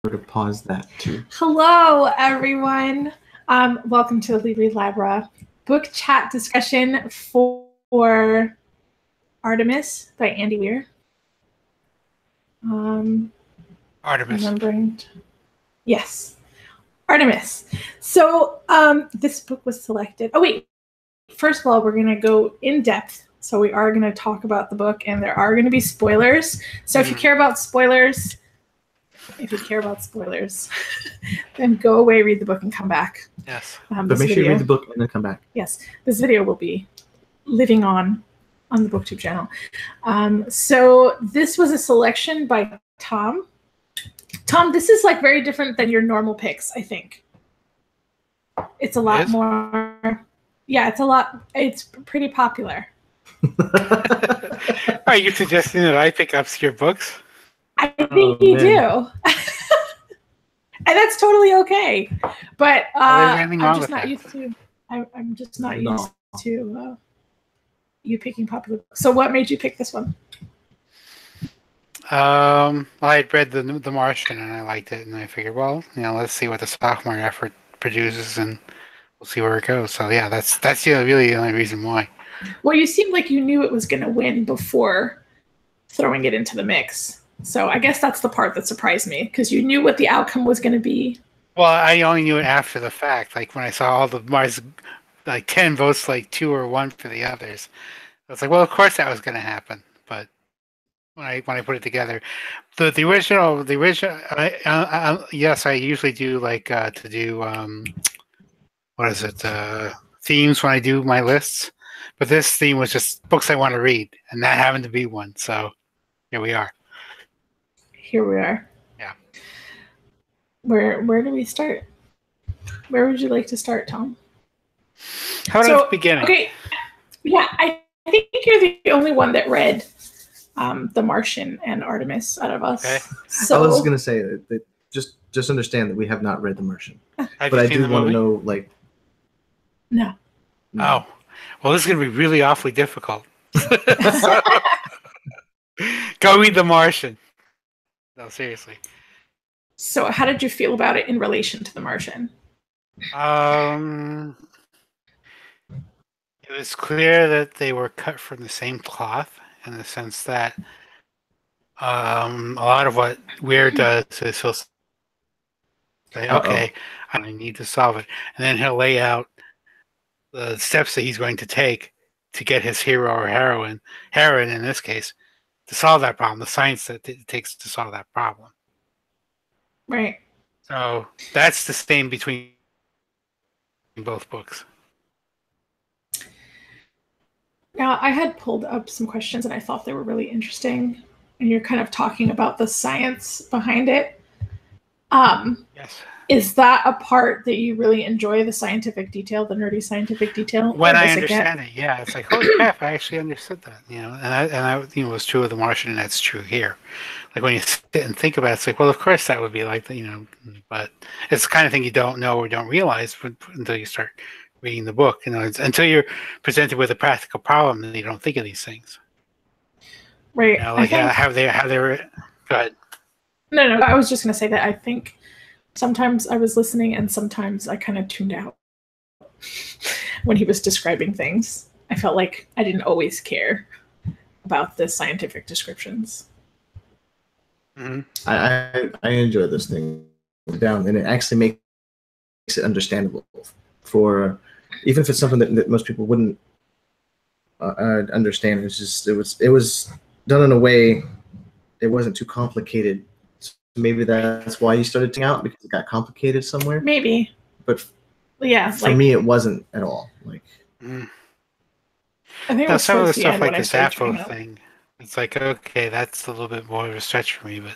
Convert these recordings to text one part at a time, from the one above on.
to pause that too. Hello, everyone. Welcome to the Libri Labra book chat discussion for Artemis by Andy Weir. Artemis. Yes, Artemis. So this book was selected. Oh, wait. First of all, we're going to go in depth. So we are going to talk about the book, and there are going to be spoilers. So if you care about spoilers, then go away, read the book, and come back. Yes. But make sure you read the book and then come back. Yes. This video will be living on the BookTube channel. So this was a selection by Tom. Tom, this is like very different than your normal picks, I think. It's a lot more. Yeah, it's pretty popular. Are you suggesting that I pick obscure books? I think you do. And that's totally okay. But I'm just not used to you picking popular books. So what made you pick this one? I had read the Martian and I liked it, and I figured, well, let's see what the sophomore effort produces, and we'll see where it goes. So yeah, that's really the only reason why. Well, you seemed like you knew it was going to win before throwing it into the mix. So I guess that's the part that surprised me, because you knew what the outcome was going to be. Well, I only knew it after the fact. Like when I saw all the Mars, like 10 votes, like 2 or 1 for the others. I was like, well, of course that was going to happen. But when I put it together, the original, yes, I usually do like to do themes when I do my lists. But this theme was just books I want to read, and that happened to be one. So here we are. Yeah. Where do we start? Where would you like to start, Tom? How about the beginning? Okay. Yeah, I think you're the only one that read The Martian and Artemis out of us. Okay. So, I was going to say that just understand that we have not read The Martian. But I do want to know, like... No. Oh. Well, this is going to be really awfully difficult. Go read The Martian. No, seriously. So how did you feel about it in relation to The Martian? It was clear that they were cut from the same cloth, in the sense that a lot of what Weir does is he'll say, okay, I need to solve it. And then he'll lay out the steps that he's going to take to get his hero or heroine in this case, to solve that problem, the science that it takes to solve that problem. Right. So that's the same between both books. Now, I had pulled up some questions and I thought they were really interesting. And you're kind of talking about the science behind it. Yes. Is that a part that you really enjoy, the scientific detail, the nerdy scientific detail? When I understand it, yeah. It's like, holy crap, I actually understood that. And I it was true of The Martian, and that's true here. Like when you sit and think about it, it's like, well, of course that would be like that, but it's the kind of thing you don't know or don't realize until you start reading the book. Until you're presented with a practical problem, then you don't think of these things. Right. Like how they were. Go ahead. No. I was just going to say that I think sometimes I was listening and sometimes I kind of tuned out when he was describing things. I felt like I didn't always care about the scientific descriptions. Mm-hmm. I enjoy this thing down, and it actually makes it understandable for, even if it's something that most people wouldn't understand. It was done in a way it wasn't too complicated. So maybe that's why you started to out, because it got complicated somewhere. Maybe. But yeah, for me, it wasn't at all. Like, I think some of the stuff like the Sappho thing. It's like, okay, that's a little bit more of a stretch for me, but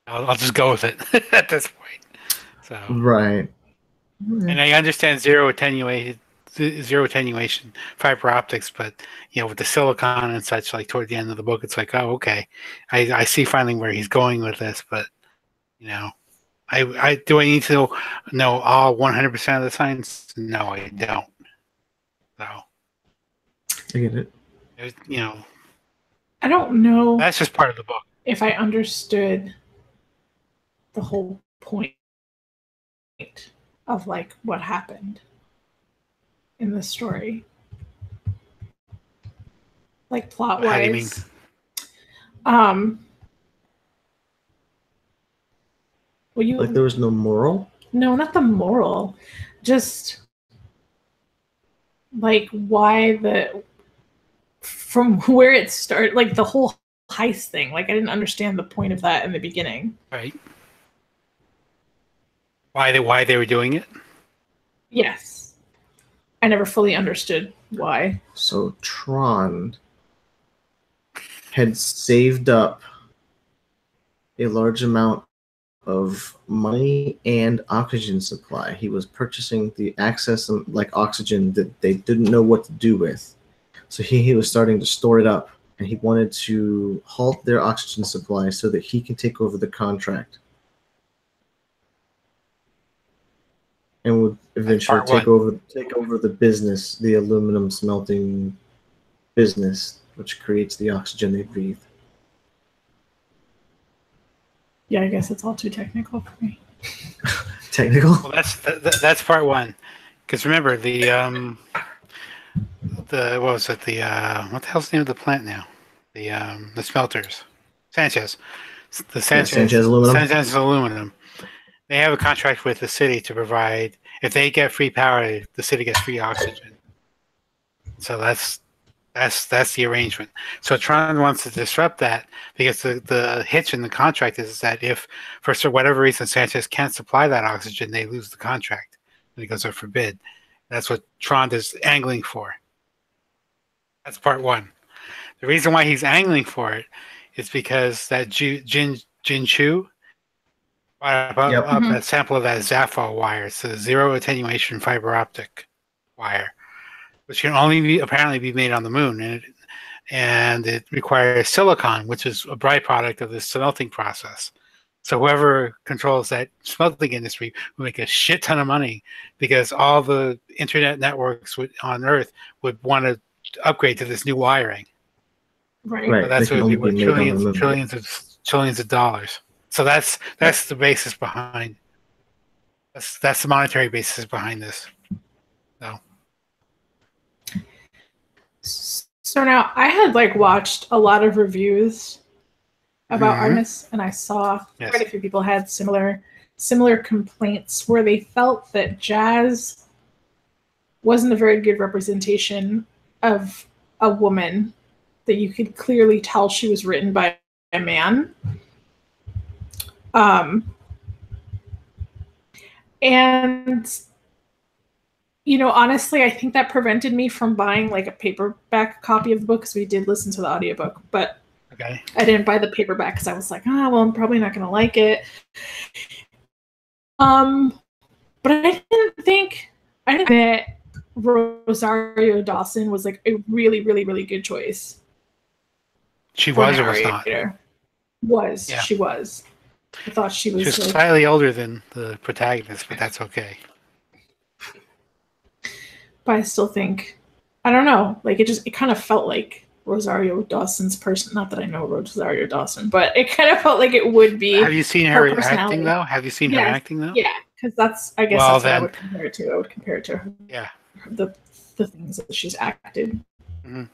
I'll just go with it at this point. So right. And I understand zero attenuation fiber optics, but with the silicon and such, like toward the end of the book, it's like, oh, okay, I see finally where he's going with this, but I do I need to know all 100% of the science? No, I don't. So I get it. I don't know. That's just part of the book. If I understood the whole point of like what happened in the story, like plot wise. How do you mean? Like there was no moral? No, not the moral. Just like why from where it started, like the whole heist thing. Like I didn't understand the point of that in the beginning. Right. Why they were doing it? Yes. I never fully understood why. So Tron had saved up a large amount of money and oxygen supply. He was purchasing the access like oxygen that they didn't know what to do with. So he was starting to store it up, and he wanted to halt their oxygen supply so that he can take over the contract. And would eventually take over the business, the aluminum smelting business, which creates the oxygen they breathe. Yeah, I guess it's all too technical for me. Technical? Well, that's part one. Because remember what was it? What the hell's the name of the plant now? The smelters, Sanchez. Sanchez Aluminum. Sanchez Aluminum. They have a contract with the city to provide. If they get free power, the city gets free oxygen. So that's the arrangement. So Tron wants to disrupt that because the hitch in the contract is that if for whatever reason Sanchez can't supply that oxygen, they lose the contract and it goes up for bid. That's what Tron is angling for. That's part one. The reason why he's angling for it is because that Jin Chu brought up that sample of that Zaphol wire. It's a zero attenuation fiber optic wire, which can only apparently be made on the moon, and it requires silicon, which is a byproduct of the smelting process. So whoever controls that smelting industry will make a shit ton of money because all the internet networks on Earth would want to upgrade to this new wiring. Right. So that's what it would be worth trillions of dollars. So that's the basis behind. That's the monetary basis behind this. No. So now I had like watched a lot of reviews about Artemis, and I saw quite a few people had similar complaints where they felt that Jazz wasn't a very good representation of a woman, that you could clearly tell she was written by a man. And you know, honestly, I think that prevented me from buying like a paperback copy of the book because we did listen to the audiobook, but I didn't buy the paperback because I was like, well, I'm probably not going to like it. But I didn't think that Rosario Dawson was like a really, really, really good choice. She was or was not? She was. I thought she was. She was slightly older than the protagonist, but that's okay. But I still think, I don't know, like it kind of felt like Rosario Dawson's person. Not that I know Rosario Dawson, but it kind of felt like it would be. Have you seen her acting though? Her acting though? Yeah, because that's that's what I would compare it to. I would compare it to her. Yeah. The things that she's acted. Mm-hmm.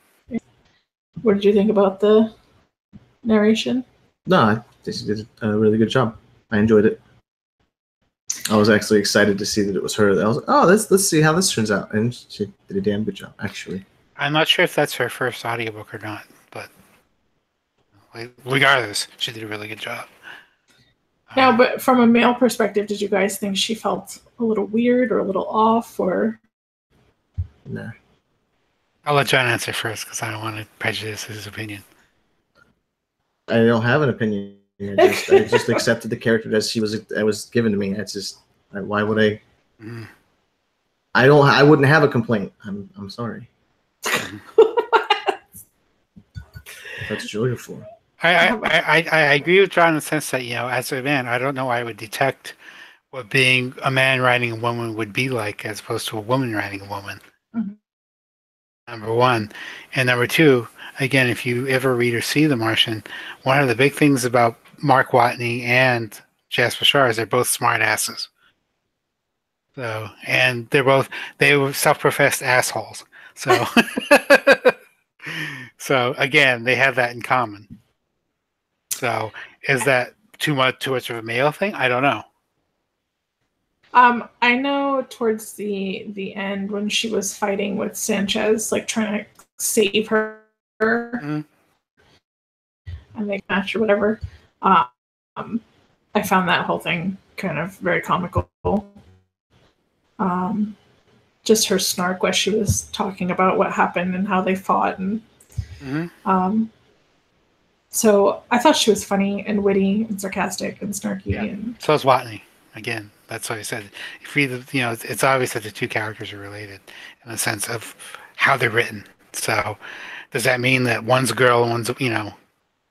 What did you think about the narration? No, I think she did a really good job. I enjoyed it. I was actually excited to see that it was her. I was like, oh, let's see how this turns out. And she did a damn good job, actually. I'm not sure if that's her first audiobook or not, but regardless, she did a really good job. Now, but from a male perspective, did you guys think she felt a little weird or a little off, or? No. I'll let John answer first because I don't want to prejudice his opinion. I don't have an opinion. I just accepted the character as she was given to me. It's just, why would I? Mm. I wouldn't have a complaint. I'm sorry. That's Julia for. I agree with John in the sense that, you know, as a man, I don't know why I would detect what being a man writing a woman would be like as opposed to a woman writing a woman. Mm-hmm. Number one. And number two, again, if you ever read or see The Martian, one of the big things about Mark Watney and Jazz Bashar, they're both smart asses. So, and they were self-professed assholes. So, so again, they have that in common. So, is that too much of a male thing? I don't know. I know towards the end when she was fighting with Sanchez, like trying to save her, and they match or whatever. I found that whole thing kind of very comical. Just her snark while she was talking about what happened and how they fought, and so I thought she was funny and witty and sarcastic and snarky. Yeah. And so is Watney. Again, that's what I said. If you know, it's obvious that the two characters are related in the sense of how they're written. So, does that mean that one's a girl and one's, you know?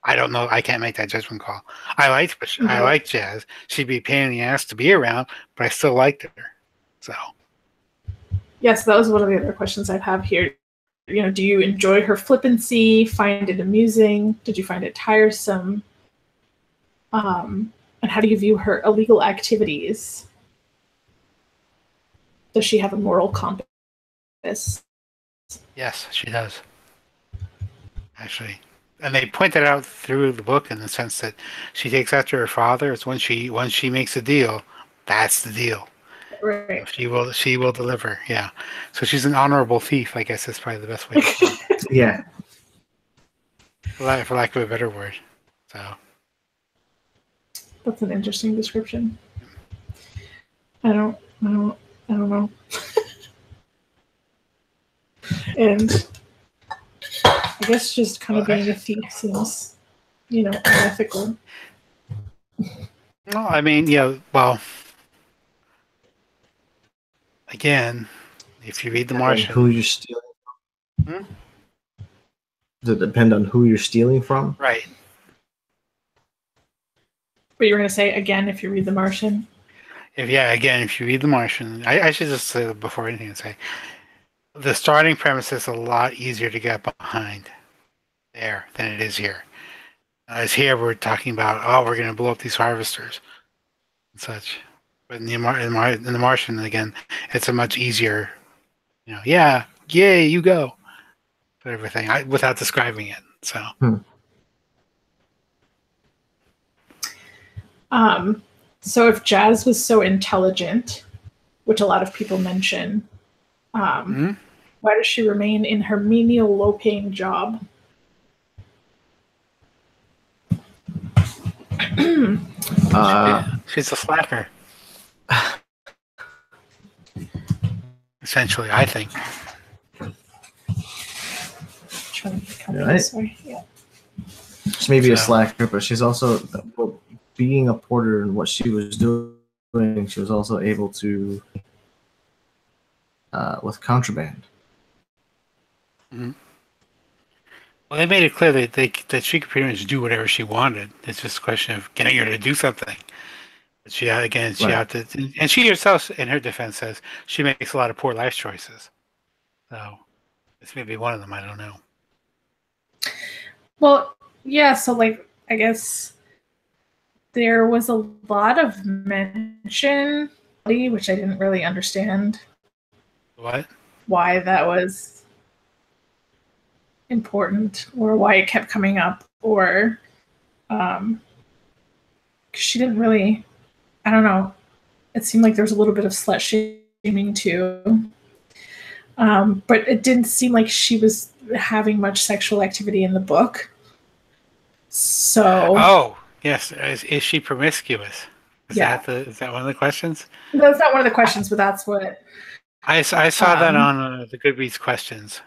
I don't know. I can't make that judgment call. I liked Jazz. She'd be a pain in the ass to be around, but I still liked her. So. Yes, that was one of the other questions I'd have here. You know, do you enjoy her flippancy? Find it amusing? Did you find it tiresome? And how do you view her illegal activities? Does she have a moral compass? Yes, she does. Actually. And they point that out through the book in the sense that she takes after her father. It's once she makes a deal, that's the deal. Right. She will deliver. Yeah. So she's an honorable thief, I guess is probably the best way to put it. Yeah. For lack of a better word. So that's an interesting description. I don't know. And I guess just kind of being a thief seems, unethical. No, I mean, well, again, if you read The Martian, who you're stealing from? Does it depend on who you're stealing from? Right. But you're going to say again if you read The Martian? If you read The Martian, I should just say before anything to say, the starting premise is a lot easier to get behind there than it is here. As here, we're talking about, we're going to blow up these harvesters and such. But in the Martian, again, it's a much easier, yay, you go, everything, without describing it. So. So if Jazz was so intelligent, which a lot of people mention, why does she remain in her menial, low-paying job? She's a slacker. Essentially, I think. She may be a slacker, but she's also, being a porter and what she was doing, she was also able to, with contraband. Well, they made it clear that she could pretty much do whatever she wanted. It's just a question of getting her to do something. But she had to, and she herself, in her defense, says she makes a lot of poor life choices. So this may be one of them. I don't know. Well, yeah. So, I guess there was a lot of mention, which I didn't really understand. What? Why that was important, or why it kept coming up, or she didn't really. I don't know. It seemed like there was a little bit of slut shaming too. But it didn't seem like she was having much sexual activity in the book. So. Oh, yes. Is she promiscuous? Is that one of the questions? That's not one of the questions, but that's what. I saw that on the Goodreads questions.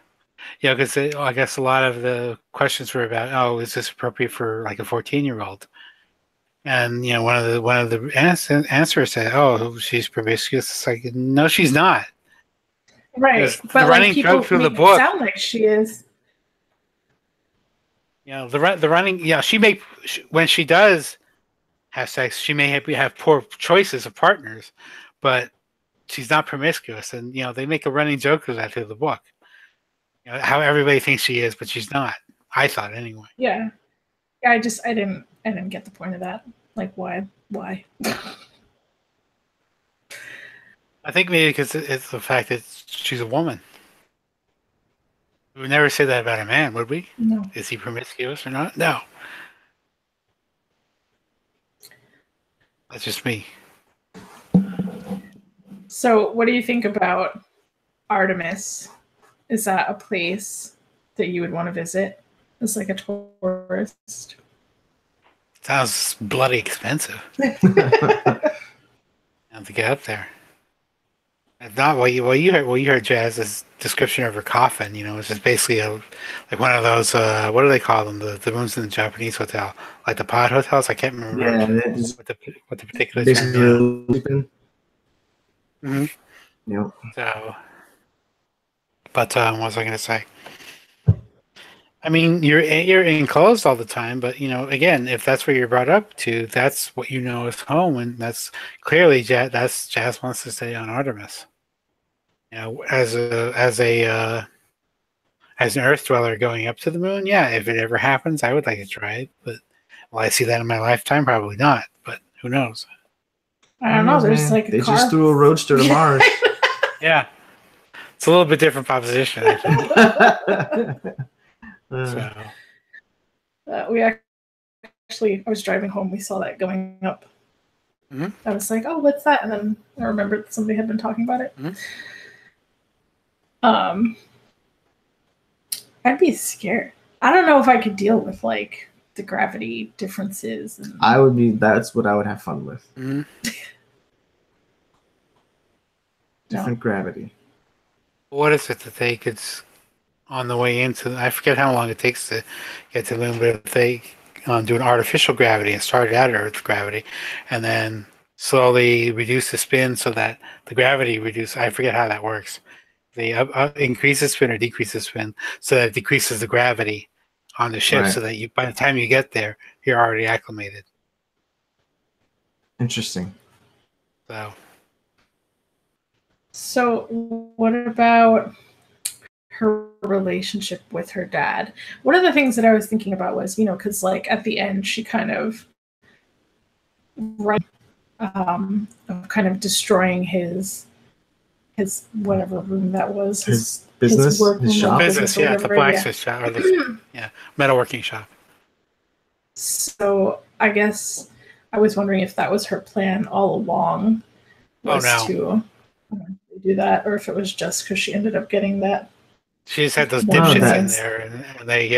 Yeah, because I guess a lot of the questions were about, is this appropriate for a 14-year-old? And one of the answers said, she's promiscuous. It's like, no, she's not. Right, but the running joke through the book sound like she is. The running. When she does have sex, she may have poor choices of partners, but she's not promiscuous. And they make a running joke of that through the book. How everybody thinks she is, but she's not. I thought anyway. Yeah, I didn't get the point of that. Like, why? Why? I think maybe because it's the fact that she's a woman. We would never say that about a man, would we? No. Is he promiscuous or not? No. That's just me. So, what do you think about Artemis? Is that a place that you would want to visit as like a tourist? Sounds bloody expensive. Have to get up there. If not, well, you heard Jazz's description of her coffin. You know, it's just basically like one of those. What do they call them? The rooms in the Japanese hotel, like the pod hotels. I can't remember. Yeah, what the particular basically term. sleeping. Mm-hmm. Yep. So, but what was I going to say? I mean, you're enclosed all the time, but you know, again, if that's where you're brought up to, that's what you know is home, and that's clearly Jazz wants to stay on Artemis. You know, as an Earth dweller going up to the moon, yeah, if it ever happens, I would like to try it. But will I see that in my lifetime? Probably not. But who knows? I don't know. There's man. like they just threw a roadster to Mars. Yeah, it's a little bit different proposition, I think. So. We actually, I was driving home. We saw that going up. Mm-hmm. I was like, "Oh, what's that?" And then I remembered somebody had been talking about it. Mm-hmm. I'd be scared. I don't know if I could deal with like the gravity differences. And... I would be. That's what I would have fun with. Mm-hmm. Different gravity. What is it that they could? On the way into, I forget how long it takes to get to the moon, but if they do an artificial gravity and start at Earth gravity, and then slowly reduce the spin so that the gravity reduces. I forget how that works. They increase the spin or decrease the spin so that it decreases the gravity on the ship, so that you, by the time you get there, you're already acclimated. Interesting. So what about her relationship with her dad? One of the things that I was thinking about was, you know, because like at the end she kind of kind of destroying his whatever room that was, his business, his shop, the blacksmith shop, or the metalworking shop. So I guess I was wondering if that was her plan all along, was to do that, or if it was just because she ended up getting that. She just had those dipshits in there, and they,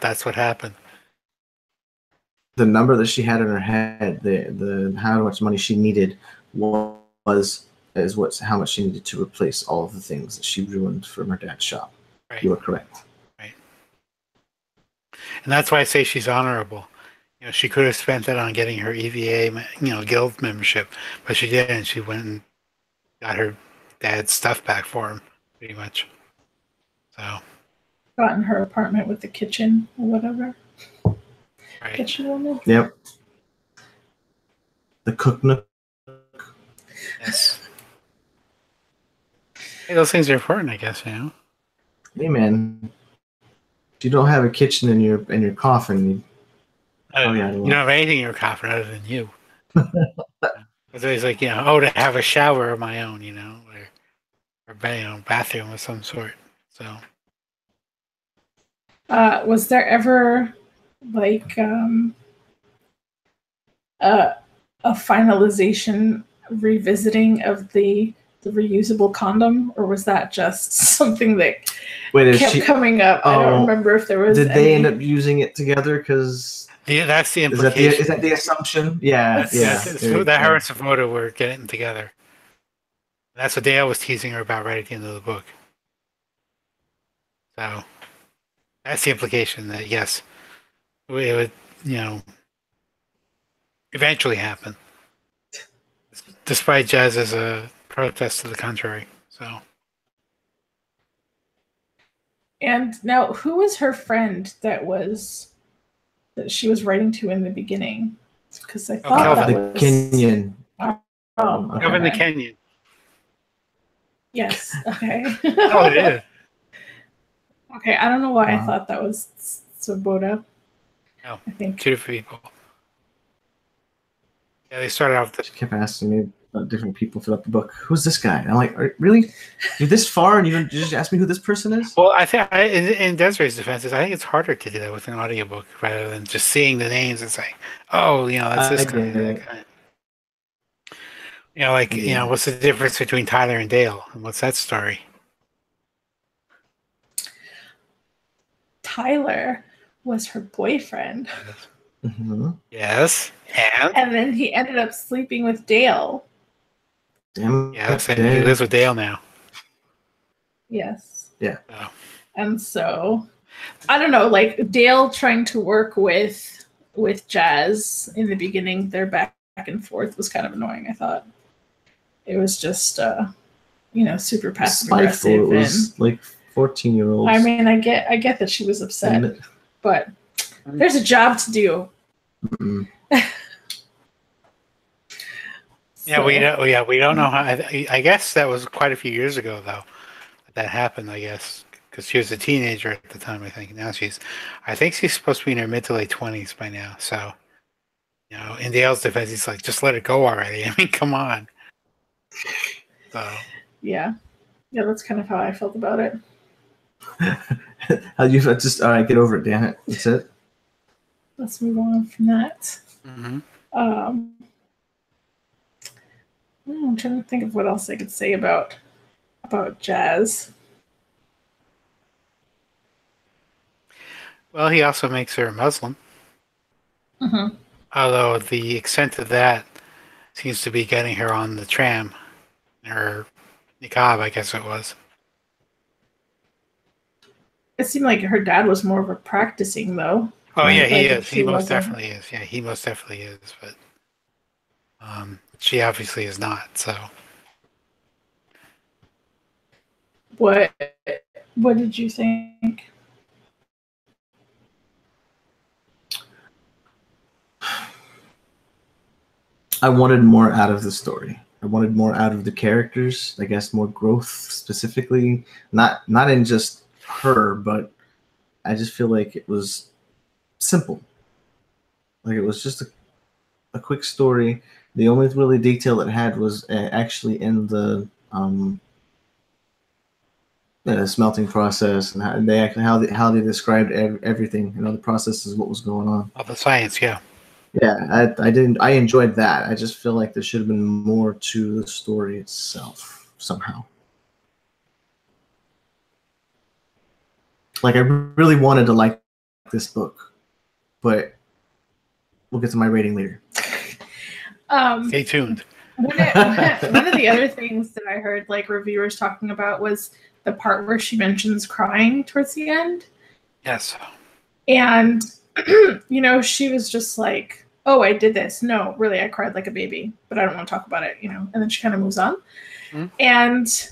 that's what happened. The number that she had in her head, the how much money she needed how much she needed to replace all of the things that she ruined from her dad's shop. Right. You are correct. Right. And that's why I say she's honorable. You know, she could have spent that on getting her EVA, guild membership, but she didn't. She went and got her dad's stuff back for him, pretty much. So. Got in her apartment with the kitchen or whatever. Right. Kitchen woman. Yep. The cook nook. Yes. Hey, those things are important, I guess. You know. Hey, man. If you don't have a kitchen in your coffin, you don't have anything in your coffin other than you. It's always like, to have a shower of my own, or bathroom of some sort. So. Was there ever like a finalization revisiting of the reusable condom, or was that just something that kept coming up? I don't remember if there was. Did they end up using it together? Because that's the implication. Is that the assumption? Yeah. So that her and Savoda were getting together. That's what Dale was teasing her about right at the end of the book. So that's the implication that yes, it would eventually happen, despite Jazz's protest to the contrary. So. And now, who was her friend that she was writing to in the beginning? Because I thought Kelvin the Kenyan. Kelvin the Kenyan. Yes. Okay. Oh, it is. Okay, I don't know why I thought that was Svoboda. No, I think 2 different people. Yeah, they started off. She kept asking me about different people fill up the book. Who's this guy? And I'm like, really? You're this far and you just ask me who this person is? Well, I think in Desiree's defense, I think it's harder to do that with an audiobook rather than just seeing the names and saying, "Oh, that's this guy, that guy." What's the difference between Tyler and Dale? And what's that story? Tyler was her boyfriend. Mm-hmm. Yes, and then he ended up sleeping with Dale. Yes, and he lives with Dale now. Yes. Yeah. Oh. And so, I don't know, like Dale trying to work with Jazz in the beginning, their back and forth was kind of annoying, I thought. It was just, super passive aggressive. It was like 14-year-olds. I mean, I get that she was upset, but there's a job to do. Yeah, we don't know how. I guess that was quite a few years ago, though. That happened, I guess, because she was a teenager at the time. I think now I think she's supposed to be in her mid to late 20s by now. So, in Dale's defense, he's like, just let it go already. I mean, come on. So. Yeah, that's kind of how I felt about it. How you just all right? Get over it, damn it. That's it. Let's move on from that. Mm-hmm. I'm trying to think of what else I could say about Jazz. Well, he also makes her a Muslim. Mm-hmm. Although the extent of that seems to be getting her on the tram, or niqab, I guess it was. It seemed like her dad was more of a practicing, though. Oh yeah, he is. He most definitely is. Yeah, he most definitely is. But she obviously is not. So. What did you think? I wanted more out of the story. I wanted more out of the characters. I guess more growth specifically, not in just her, but I just feel like it was simple. Like it was just a quick story. The only really detail it had was actually in the smelting process and how they described everything. The process is what was going on. Oh, the science, yeah. Yeah, I enjoyed that. I just feel like there should have been more to the story itself somehow. Like I really wanted to like this book, but we'll get to my rating later. Stay tuned. One of the other things that I heard like reviewers talking about was the part where she mentions crying towards the end. Yes. And she was just like, oh, I did this. No, really, I cried like a baby, but I don't want to talk about it, And then she kind of moves on. Mm-hmm. And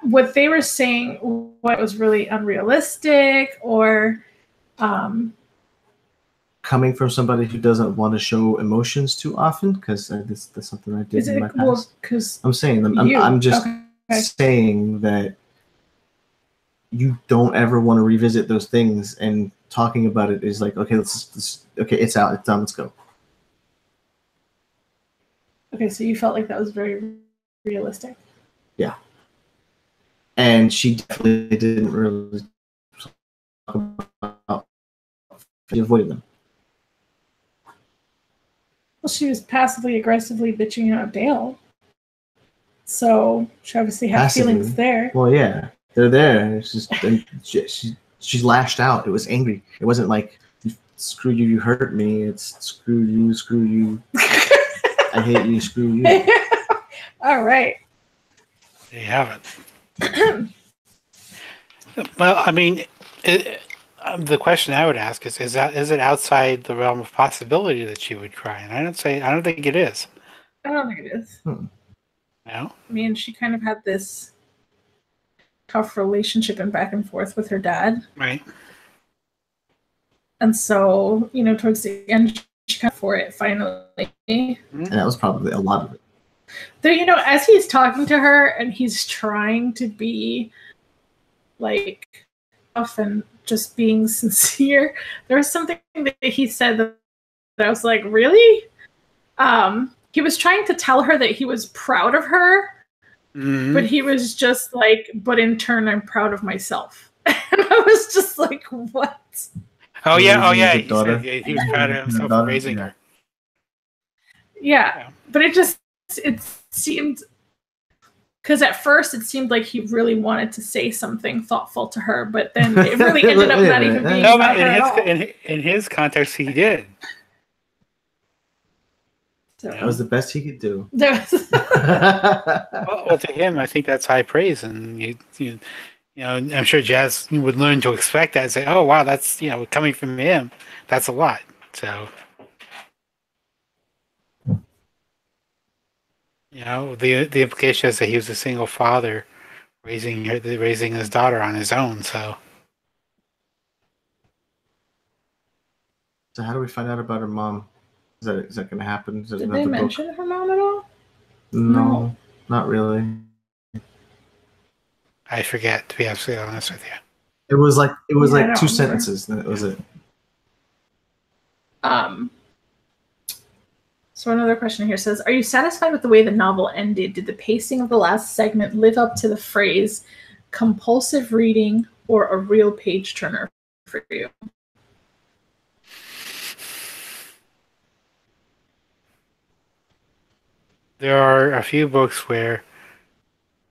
what they were saying, what was really unrealistic or coming from somebody who doesn't want to show emotions too often, because that's something I did in my past. Because I'm saying, I'm just saying that you don't ever want to revisit those things, and talking about it is like, okay, okay, it's out, it's done, let's go. Okay, so you felt like that was very realistic. Yeah. And she definitely didn't really talk about, she avoided them. Well, she was passively aggressively bitching out Dale. So she obviously had feelings there. Well, yeah, they're there. It's just she lashed out. It was angry. It wasn't like, screw you, you hurt me. It's screw you. I hate you, screw you. All right. There you have it. Well, I mean, the question I would ask is it outside the realm of possibility that she would cry? And I don't think it is. I don't think it is. No? I mean, she kind of had this tough relationship and back and forth with her dad. Right. And so, towards the end, she kind of for it finally. And that was probably a lot of it. Though, as he's talking to her and he's trying to be like tough and just being sincere, there was something that he said that I was like, really? He was trying to tell her that he was proud of her, but he was just like, but in turn, I'm proud of myself. And I was just like, what? Oh yeah, He said he was proud of himself for raising her. Yeah, but it seemed, because at first it seemed like he really wanted to say something thoughtful to her, but then it really ended up not even being about her at all. In his context, he did. So, that was the best he could do. well, to him, I think that's high praise, and you know, I'm sure Jazz would learn to expect that and say, "Oh, wow, that's coming from him, that's a lot." So, the implication is that he was a single father, raising his daughter on his own. So how do we find out about her mom? Is that going to happen? Did they mention her mom at all? No, not really. I forget, to be absolutely honest with you. It was like 2 sentences, and that was it. So another question here says, are you satisfied with the way the novel ended? Did the pacing of the last segment live up to the phrase compulsive reading or a real page turner for you? There are a few books where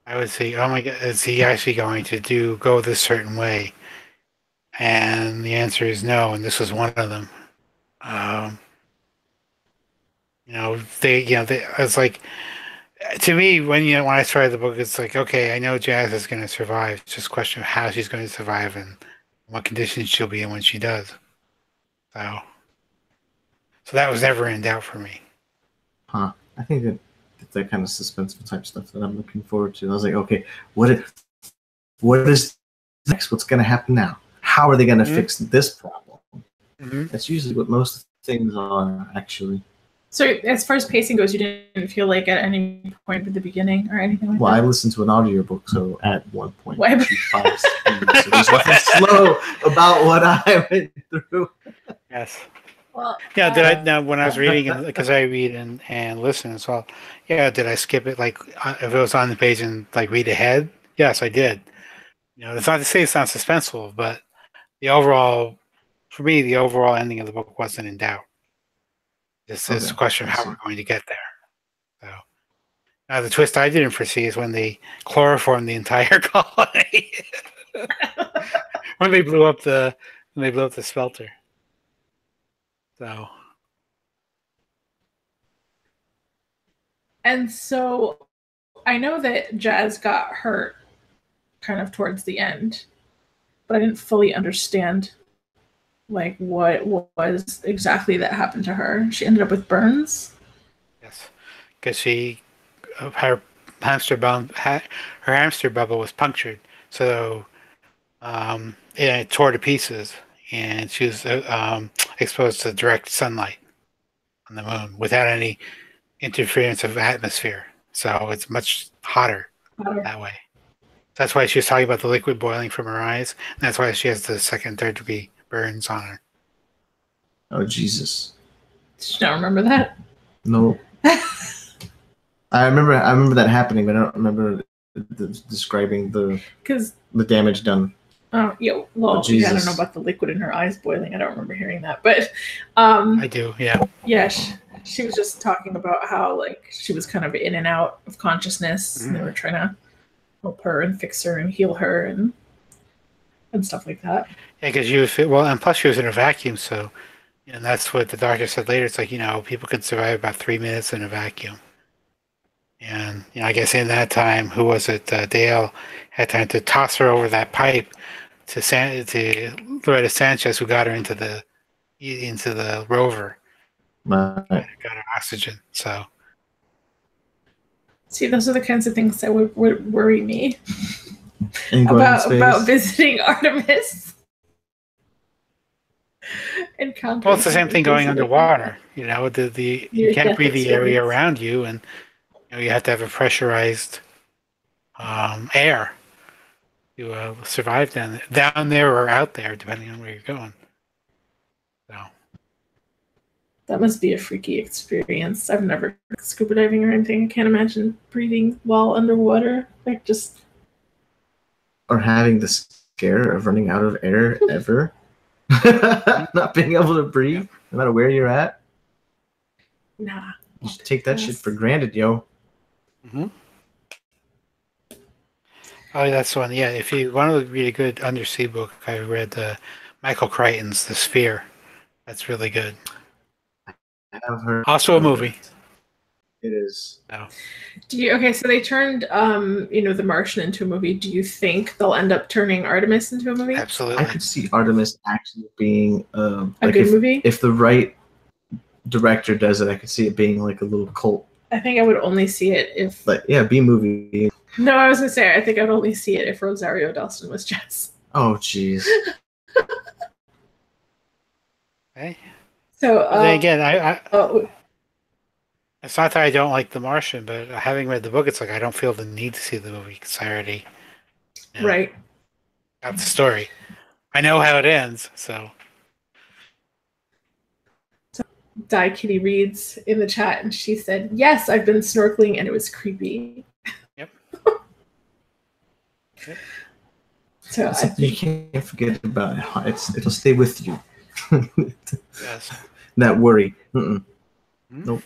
I would say, oh my God, is he actually going to go this certain way? And the answer is no, and this was one of them. It's like, to me, when I started the book, it's like, okay, I know Jazz is going to survive. It's just a question of how she's going to survive and what conditions she'll be in when she does. So that was never in doubt for me. Huh. I think that kind of suspenseful type stuff that I'm looking forward to. I was like, okay, what is next? What's going to happen now? How are they going to fix this problem? That's usually what most things are, actually. So as far as pacing goes, you didn't feel like at any point at the beginning or anything like that? Well, I listened to an audiobook, so at one point, so there's nothing slow about what I went through. Yes. Well, now when I was reading, because I read and listen as well, did I skip it, like if it was on the page and like read ahead? Yes, I did. It's not to say it's not suspenseful, but for me, the overall ending of the book wasn't in doubt. This is a question of how we're going to get there. So now the twist I didn't foresee is when they chloroformed the entire colony. when they blew up the smelter. So. And so I know that Jazz got hurt kind of towards the end, but I didn't fully understand like what was exactly that happened to her. She ended up with burns. Yes, because her hamster bubble was punctured, so it tore to pieces, and she was exposed to direct sunlight on the moon without any interference of atmosphere. So it's much hotter that way. That's why she was talking about the liquid boiling from her eyes, and that's why she has the second, third degree burns on her. Oh, Jesus. Did you not remember that? No. I remember that happening, but I don't remember describing the damage done. Oh, yeah. Well, I don't know about the liquid in her eyes boiling. I don't remember hearing that, but I do, yeah. Yeah, she was just talking about how like she was kind of in and out of consciousness, and they were trying to help her and fix her and heal her and stuff like that. Yeah, because and plus she was in a vacuum, so and that's what the doctor said later. It's like people can survive about 3 minutes in a vacuum, and I guess in that time, who was it? Dale had time to toss her over that pipe to Loretta Sanchez, who got her into the rover. Right. Got her oxygen. So. See, those are the kinds of things that would worry me about visiting Artemis. Well, it's the same thing going underwater. You can't breathe the area around you, and you have to have a pressurized air to survive down there or out there, depending on where you're going. So That must be a freaky experience. I've never scuba diving or anything. I can't imagine breathing while underwater. Like just Or having the scare of running out of air ever. Not being able to breathe, no matter where you're at. nah. You should take that shit for granted, yo. Mm-hmm. Oh, that's one. Yeah, if you want to read a good undersea book, I read Michael Crichton's The Sphere. That's really good. I have heard. Also a movie. It is. Oh. So they turned The Martian into a movie. Do you think they'll end up turning Artemis into a movie? Absolutely. I could see Artemis actually being a good movie. If the right director does it, I could see it being like a little cult. I think I would only see it if. But yeah, B movie. No, I was gonna say I think I'd only see it if Rosario Dawson was Jess. Oh, jeez. Okay. So then again, it's not that I don't like The Martian, but having read the book, it's like I don't feel the need to see the movie because I already right got the story. I know how it ends, so. Die Kitty reads in the chat, and she said, "Yes, I've been snorkeling, and it was creepy." Yep. So you can't forget about it. It'll stay with you. Yes. That worry. Nope.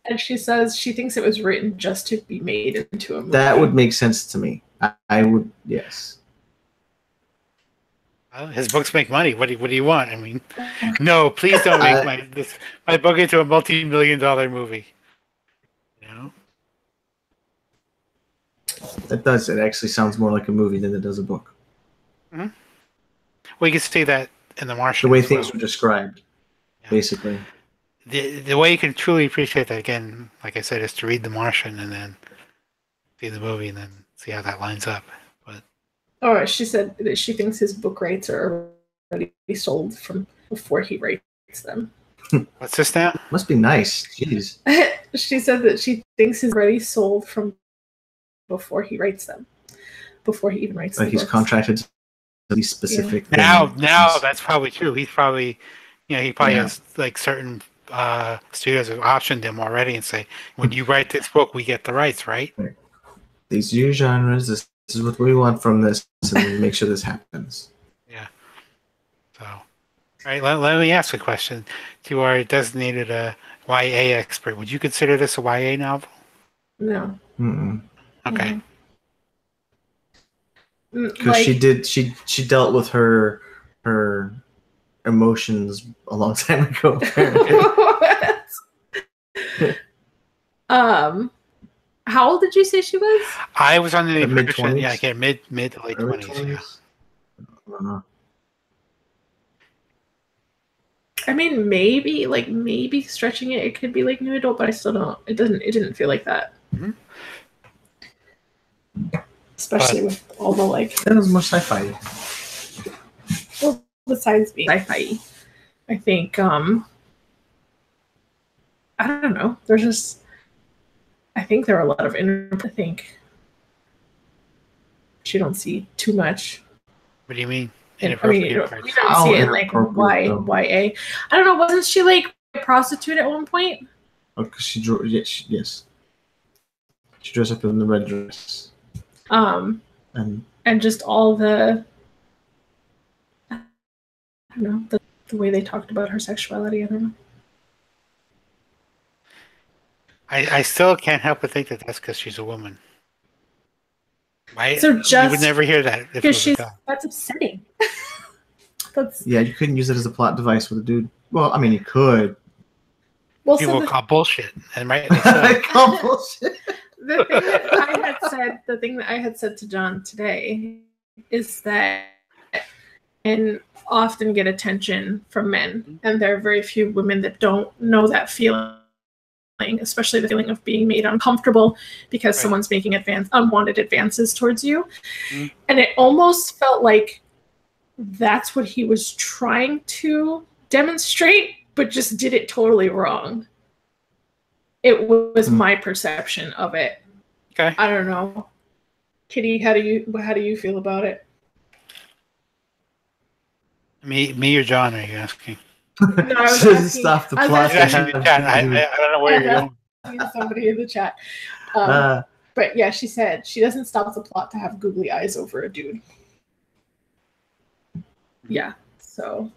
And she says she thinks it was written just to be made into a movie. That would make sense to me. I would, yes. Well, his books make money. What do you want? I mean, no, please don't make my book into a multi-million-dollar movie. You know? That does. It actually sounds more like a movie than it does a book. Mm-hmm. Well, you can see that in The Martian. The way things were described, basically. The way you can truly appreciate that, again, like I said, is to read The Martian and then see the movie and then see how that lines up. But she said that she thinks his book rights are already sold from before he writes them. What's this now? Must be nice. Jeez. She said that she thinks he's already sold from before he writes them. Before he even writes them. Like he's contracted to these specific things. Now that's probably true. He's probably, he probably has like certain studios have optioned him already and say, when you write this book, we get the rights, right? These are your genres. This is what we want from this, and make sure this happens. Yeah. So, all right. Let me ask a question to our designated YA expert. Would you consider this a YA novel? No. Mm-mm. Okay. Because she dealt with her emotions a long time ago. How old did you say she was? I was on the mid-20s. Yeah, okay, mid to late 20s. Yeah. I don't know. I mean, maybe stretching it could be like new adult, but I still don't. It didn't feel like that. Mm-hmm. Especially with all the like. That was more sci-fi. Well, besides being sci-fi, I think I don't know. There's just. I think there are a lot of I think you don't see too much. What do you mean? We don't see it in like YA. I don't know. Wasn't she like a prostitute at one point? Oh, because she drew. Yes. She dressed up in the red dress. And just all the. I don't know the way they talked about her sexuality. I don't know. I still can't help but think that that's because she's a woman. Right? So you would never hear that if it was a guy. That's upsetting. Yeah, you couldn't use it as a plot device with a dude. Well, I mean, you could. Well, people call bullshit, and right? Call bullshit. The thing that I had said to John today is that men often get attention from men, and there are very few women that don't know that feeling. Especially the feeling of being made uncomfortable because someone's making unwanted advances towards you. Mm. And it almost felt like that's what he was trying to demonstrate, but just did it totally wrong. It was my perception of it. Okay. I don't know. Kitty, how do you feel about it? Me or John, are you asking? No, I was She doesn't asking- stop the I was plot. It's actually in the chat. I don't know where you're going. Somebody in the chat. Uh, But yeah, she said she doesn't stop the plot to have googly eyes over a dude. Yeah, so.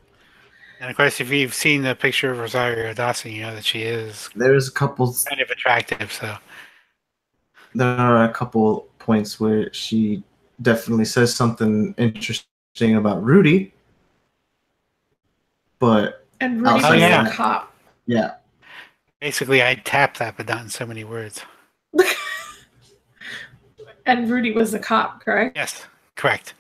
And of course, if you've seen the picture of Rosario Dawson, you know that she is there's a couple. kind of attractive. So There are a couple points where she definitely says something interesting about Rudy, but And Rudy was outside of yeah. a that- cop. yeah, basically, I tapped that, but not in so many words. And Rudy was a cop, correct? Yes, correct.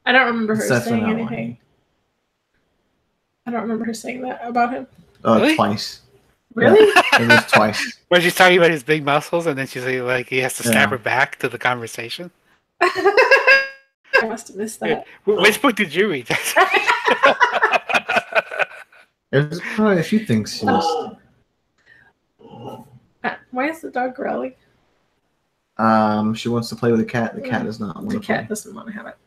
I don't remember her It's definitely saying not anything. lying. I don't remember her saying that about him. Really? Twice. Really? It was twice. When she's talking about his big muscles, and then she's like, he has to snap Yeah. her back to the conversation. I must have missed that. Which book did you read? There's probably a few things she missed. Why is the dog growling? She wants to play with the cat. The cat does not want The to play. cat doesn't want to have it.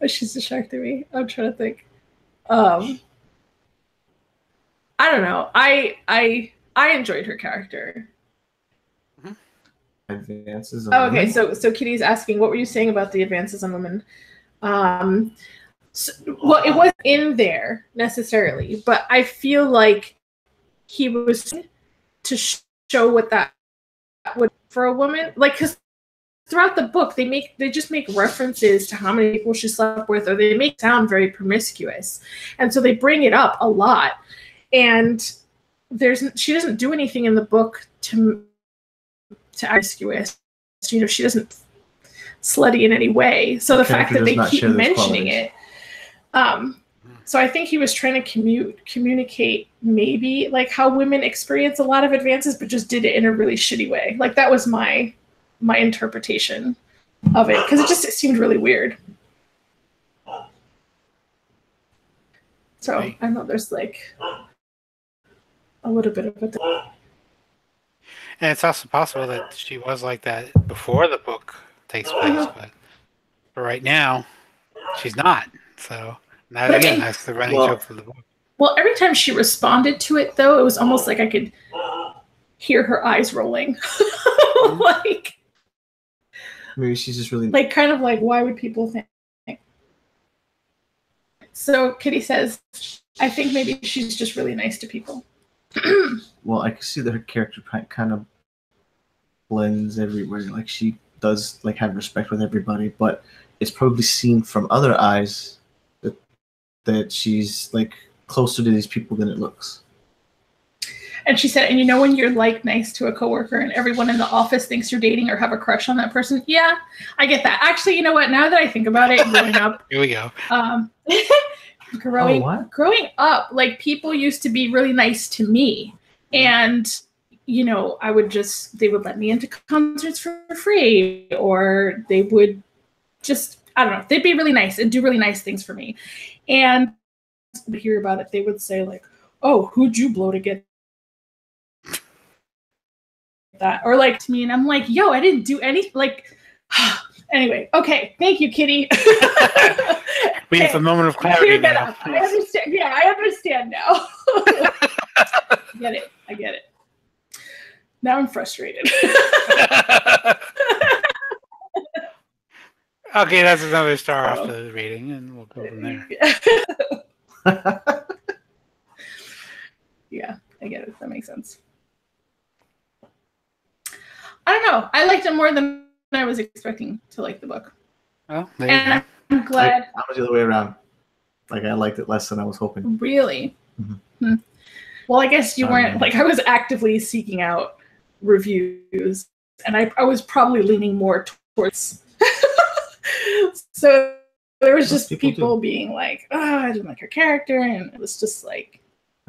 She's distracting me. I'm trying to think. I don't know. I enjoyed her character. Advances. Oh, okay, so Kitty's asking, what were you saying about the advances on women? Well, it wasn't in there necessarily, but I feel like he was to show what that would for a woman, like, because throughout the book they just make references to how many people she slept with, or they make it sound very promiscuous, and so they bring it up a lot, and she doesn't do anything in the book to promiscuous. You know, she doesn't slutty in any way. So the fact that they keep mentioning it, so I think he was trying to communicate maybe like how women experience a lot of advances, but just did it in a really shitty way. Like that was my interpretation of it, because it seemed really weird. So I know there's like a little bit of a. And it's also possible that she was like that before the book takes place, but for right now, she's not. So now again, that's the running joke for the book. Well, every time she responded to it, though, it was almost like I could hear her eyes rolling, like maybe she's just really like kind of like, why would people think? So Kitty says, I think maybe she's just really nice to people. Well, I can see that her character kind of blends everywhere. Like she does like have respect with everybody, but it's probably seen from other eyes that she's like closer to these people than it looks. And she said, and you know when you're like nice to a coworker and everyone in the office thinks you're dating or have a crush on that person? Yeah, I get that. Actually, you know what? Now that I think about it, growing up, here we go. Growing up, like people used to be really nice to me, and you know, they would let me into concerts for free, or they would just, I don't know, they'd be really nice and do really nice things for me. And to hear about it, they would say like, "Oh, who'd you blow to get that?" Or like to me, and I'm like, "Yo, I didn't do anything." Like, anyway, okay, thank you, Kitty. We have a moment of clarity now. I understand. Yeah, I understand now. I get it. Now I'm frustrated. Okay, that's another star off the rating, and we'll go from there. Yeah, I get it. That makes sense. I don't know. I liked it more than I was expecting to like the book. Oh, there you go. I'm glad. I was the other way around. Like I liked it less than I was hoping. Really? Mm-hmm. Well, I guess you weren't. Like I was actively seeking out reviews, and I was probably leaning more towards. So there was just people being like, "Oh, I didn't like her character," and it was just like,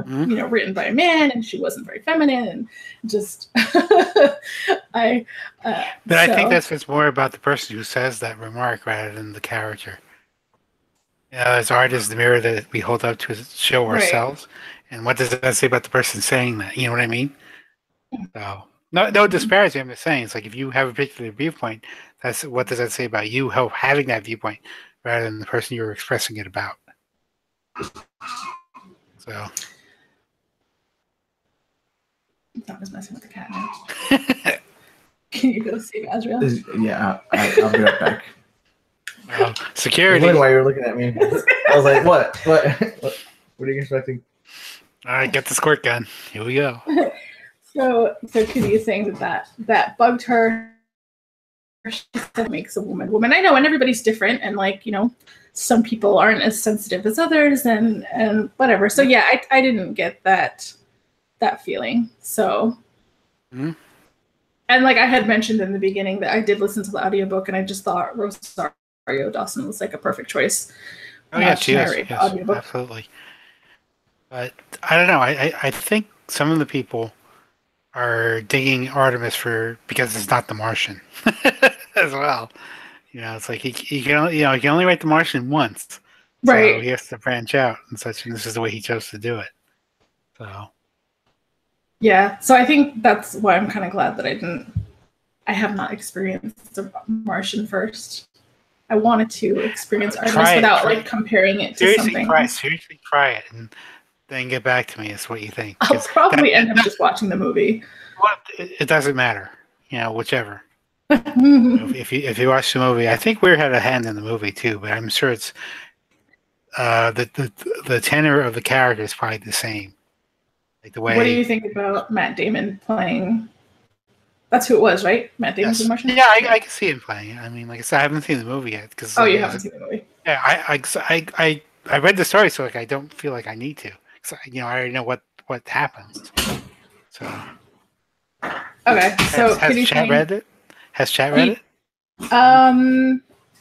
you know, written by a man, and she wasn't very feminine, and just I think that's more about the person who says that remark rather than the character. As art is the mirror that we hold up to show ourselves, and what does that say about the person saying that? You know what I mean? So no disparaging. I'm just saying it's like if you have a particular viewpoint, what does that say about you having that viewpoint rather than the person you're expressing it about? So. That was messing with the cat now. Can you go save Azrael? Yeah, I'll be right back. Security. I was wondering why you were looking at me. I was like, what? What are you expecting? All right, get the squirt gun. Here we go. So Kitty is saying that bugged her. She said makes a woman. I know, and everybody's different, and like, you know, some people aren't as sensitive as others, and whatever. So yeah, I didn't get that feeling. So, and like I had mentioned in the beginning that I did listen to the audiobook, and I just thought Rosario Dawson was like a perfect choice. Oh yeah, she is. Yes, absolutely. But I don't know. I think some of the people are digging Artemis because it's not The Martian as well. You know, it's like he can only write The Martian once, right? So he has to branch out and such. And this is the way he chose to do it. So. Yeah, so I think that's why I'm kind of glad that I have not experienced The Martian first. I wanted to experience Artemis without like comparing it to something. Seriously, try it and then get back to me as what you think. I'll probably end up just watching the movie. Well, it doesn't matter, you know, whichever. If you watch the movie, I think Weir had a hand in the movie too, but I'm sure it's the tenor of the character is probably the same. Like the way. What do you think about Matt Damon playing? That's who it was, right? Matt Damon's The Martian? Yeah, I can see him playing it. I mean, like I said, I haven't seen the movie yet. You haven't seen the movie? Yeah, I read the story, so like I don't feel like I need to. So, you know, I already know what happens. So. Okay, so has Chat read it? Has Chat read it?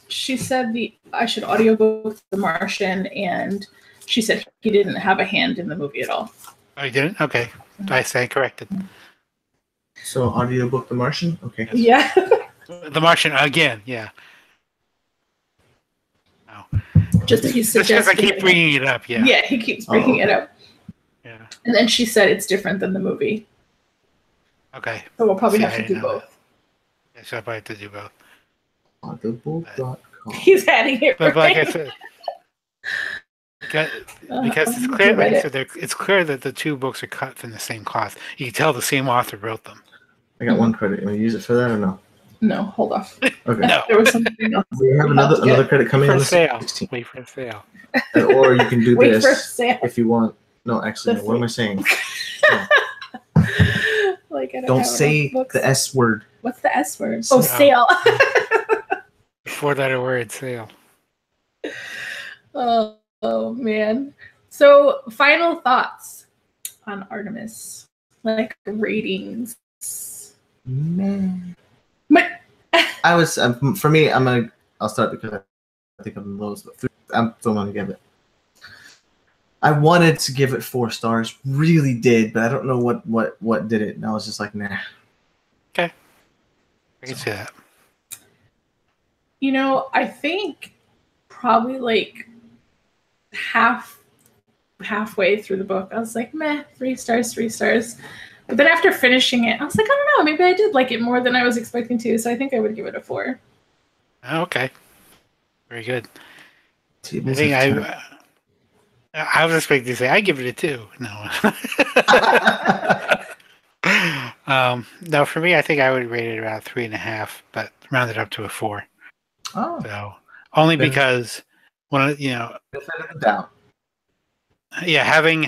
She said I should audiobook The Martian, and she said he didn't have a hand in the movie at all. Oh, you didn't? Okay, I stand corrected. So audiobook The Martian? Okay. Yeah. The Martian again, yeah. No. Just because I keep bringing it up, yeah. Yeah, he keeps bringing it up. Yeah. And then she said it's different than the movie. Okay. So we'll probably have to do both. Yeah, so I'll probably have to do both. Audible.com. He's adding it. But like I said, because it's clear, like I said, it's clear that the two books are cut from the same cloth. You can tell the same author wrote them. I got one credit. You want to use it for that or no? No, hold off. Okay. No. There was something else. We have another credit coming for on sale. 16th. Wait for a sale. Or you can do Wait this for sale. if you want. No, actually, what am I saying? Like, don't say the S word. What's the S word? Oh, sale. 4-letter word, sale. Oh man. So, final thoughts on Artemis, like ratings. Man. But I was for me. I'll start because I think I'm the lowest. But I'm still going to give it. I wanted to give it 4 stars, really did, but I don't know what did it. And I was just like, nah. Okay, I can see that. You know, I think probably like halfway through the book, I was like, meh, 3 stars. But then after finishing it, I was like, I don't know, maybe I did like it more than I was expecting to. So I think I would give it a 4. Okay, very good. I think I was expecting to say I give it a 2. No. No, for me, I think I would rate it around 3.5, but round it up to a 4. Oh. So only because having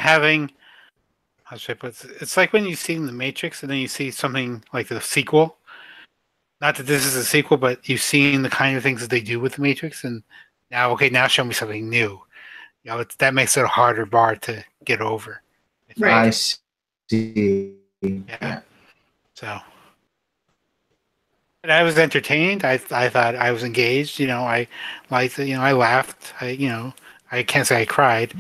how should I put it? It's like when you see The Matrix and then you see something like the sequel. Not that this is a sequel, but you've seen the kind of things that they do with The Matrix, and now show me something new. You know, that makes it a harder bar to get over. Right. I see. Yeah. So, but I was entertained. I thought I was engaged. You know, I liked it. You know, I laughed. I can't say I cried.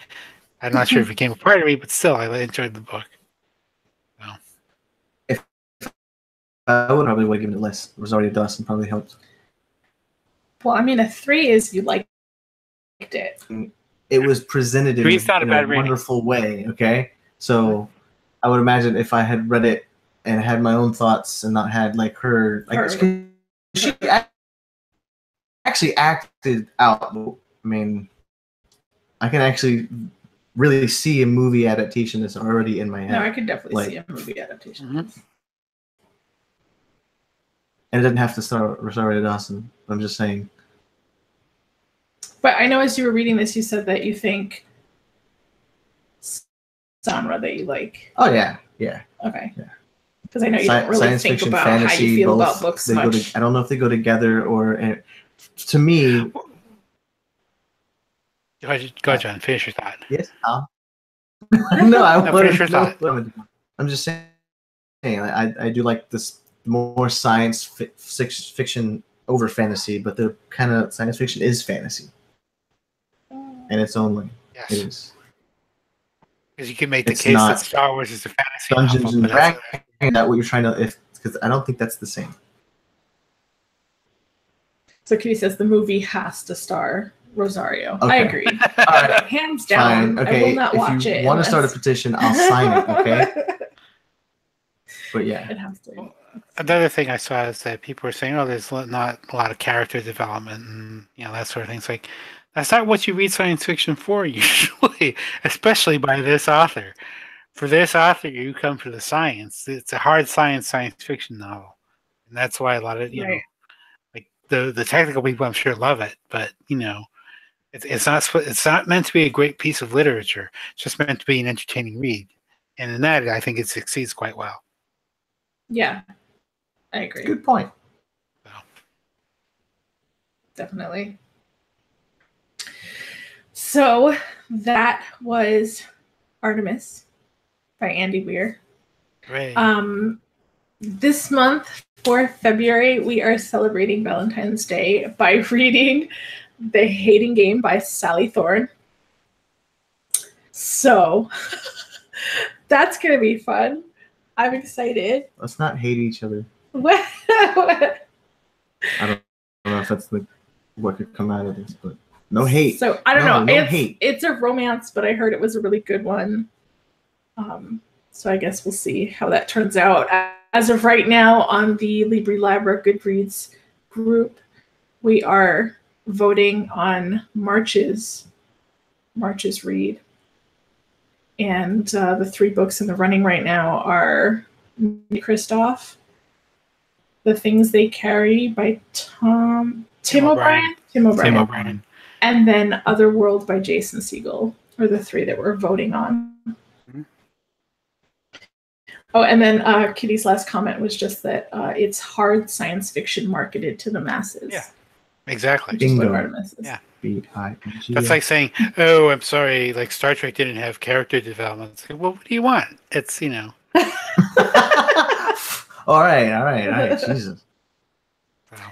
I'm not sure if it became a part of me, but still, I enjoyed the book. So. If I would probably given it less. Rosario Dawson probably helped. Well, I mean, a 3 is you liked it. It was presented in a wonderful way, okay? So I would imagine if I had read it and had my own thoughts and not had like her. She actually acted out. I mean, I can actually really see a movie adaptation that's already in my head. No, I could definitely Like, see a movie adaptation. Mhm. and it doesn't have to star Rosario Dawson. I'm just saying. But I know as you were reading this, you said that you think genre that you like. Oh yeah, yeah. Okay. Yeah. Because I know you don't really Science think fiction, about fantasy, how you feel both, about books they much. I don't know if they go together or. To me. Go ahead, John. Finish your thought. Yes. No, I No, want finish to your thought. I'm just saying. I do like this more science fiction over fantasy, but the kind of science fiction is fantasy, and it's only Yes. it is. Because you can make the It's case that not Star Wars is a fantasy Dungeons novel, and but that's Dragons. Is that what you're trying to? Because I don't think that's the same. So Kitty says the movie has to star Rosario. Okay. I agree. All right. Hands down. Fine. Okay. I will not watch it. If you want to start a petition, I'll sign it. Okay. But yeah. It has to. Well, another thing I saw is that people were saying, "Oh, there's not a lot of character development and that sort of thing." It's like that's not what you read science fiction for usually, especially by this author. For this author, you come for the science. It's a hard science fiction novel, and that's why a lot of Right. like the technical people, I'm sure, love it. But it's not meant to be a great piece of literature. It's just meant to be an entertaining read, and in that, I think it succeeds quite well. Yeah, I agree. Good point. So. Definitely. So that was Artemis by Andy Weir. Great. This month for February, we are celebrating Valentine's Day by reading The Hating Game by Sally Thorne. So that's going to be fun. I'm excited. Let's not hate each other. What? I don't know if that's what could come out of this, but no hate. So I don't know. No hate. It's a romance, but I heard it was a really good one. So I guess we'll see how that turns out. As of right now, on the Libri Labra Goodreads group, we are voting on March's read. And the 3 books in the running right now are Kristoff, The Things They Carry by Tim O'Brien, and then Otherworld by Jason Segel are the 3 that we're voting on. Mm-hmm. Oh, and then Kitty's last comment was just that it's hard science fiction marketed to the masses. Yeah, exactly. Which is what Artemis is. Yeah. That's like saying, "Oh, I'm sorry, like Star Trek didn't have character development." It's like, well, what do you want? It's All right, Jesus. Wow.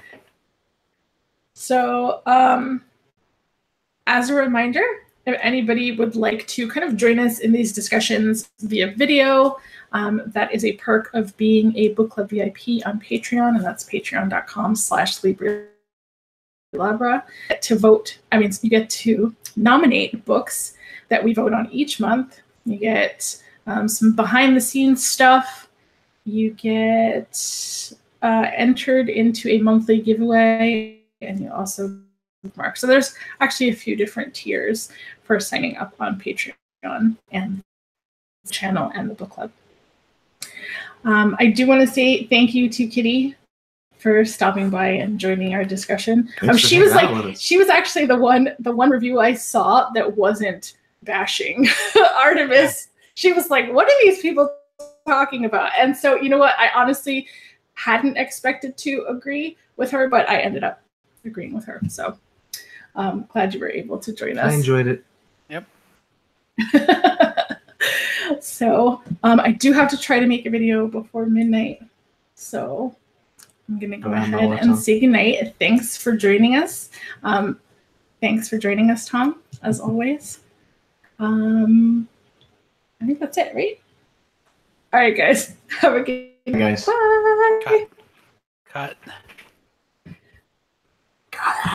So, as a reminder, if anybody would like to kind of join us in these discussions via video, that is a perk of being a book club VIP on Patreon, and that's patreon.com/Libri Labra. To vote, you get to nominate books that we vote on each month. You get some behind the scenes stuff. You get entered into a monthly giveaway, and you also mark. So there's actually a few different tiers for signing up on Patreon and the channel and the book club. I do want to say thank you to Kitty for stopping by and joining our discussion. She was actually the one review I saw that wasn't bashing Artemis. She was like, what are these people talking about? And so, you know what? I honestly hadn't expected to agree with her, but I ended up agreeing with her. So glad you were able to join us. I enjoyed it. Yep. So I do have to try to make a video before midnight. So I'm going to go ahead and say goodnight. Thanks for joining us. Thanks for joining us, Tom, as always. I think that's it, right? All right, guys. Have a good night. Guys. Bye. Cut. Cut.